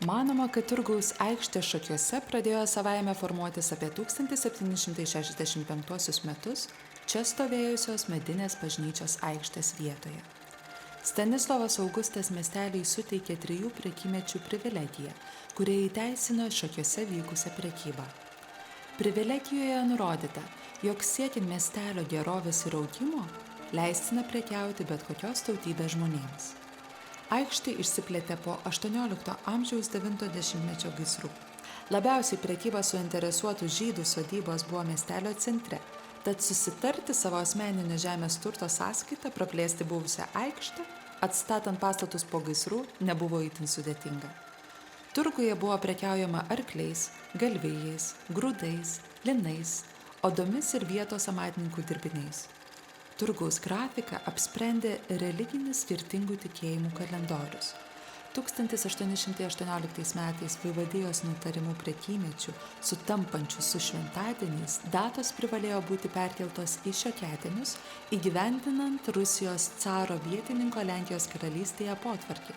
Manoma, kad Turgaus aikštė Šakiuose pradėjo savaime formuotis apie 1765 metus čia stovėjusios medinės bažnyčios aikštės vietoje. Stanislovas Augustas miesteliui suteikė 3 prekymečių privilegiją, kurie įteisino Šakiuose vykusią prekybą. Privilegijoje nurodyta, jog siekiant miestelio gerovės ir augimo, leistina prekiauti bet kokios tautybės žmonėms. Aikštė išsiplėtė po 18 amžiaus 90-mečio gaisrų. Labiausiai prekyba suinteresuotų žydų sodybos buvo miestelio centre, tad susitarti savo asmeninio žemės turto sąskaitą praplėsti buvusią aikštę, atstatant pastatus po gaisrų, nebuvo itin sudėtinga. Turguje buvo prekiaujama arkliais, galvijais, grūdais, linais, odomis ir vietos amatininkų dirbiniais. Turgaus grafiką apsprendė religinis skirtingų tikėjimų kalendorius. 1818 metais vaivadijos nutarimų prekymečių, sutampančių su šventadieniais, datos privalėjo būti perkeltos į šiokiadienius, įgyvendinant Rusijos caro vietininko Lenkijos karalystėje potvarkį,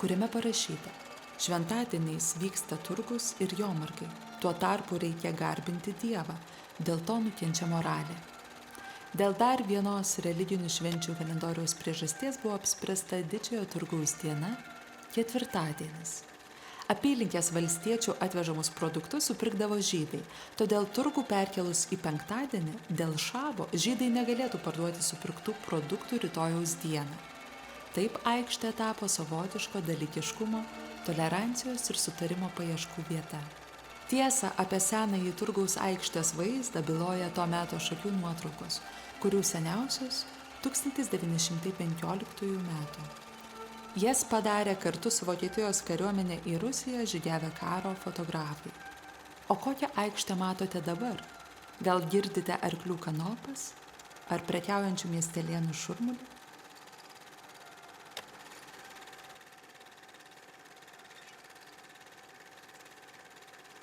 kuriame parašyta: šventadieniais vyksta turgus ir jomargai, tuo tarpu reikia garbinti Dievą, dėl to nukenčia moralė. Dėl dar vienos religinių švenčių kalendoriaus priežasties buvo apspręsta Didžiojo Turgaus diena – ketvirtadienis. Apylinkės valstiečių atvežamus produktus supirkdavo žydai, todėl turgų perkelus į penktadienį dėl šabo žydai negalėtų parduoti supirktų produktų rytojaus dieną. Taip aikštė tapo savotiško dalykiškumo, tolerancijos ir sutarimo paieškų vieta. Tiesa apie senąjį Turgaus aikštės vaizdą byloja to meto Šakių nuotraukos, kurių seniausios 1915 metų. Jas padarė kartu su Vokietijos kariuomenė į Rusiją žygiavę karo fotografai. O kokią aikštę matote dabar? Gal girdite arklių kanopas? Ar prekiaujančių miestelėnų šurmulį?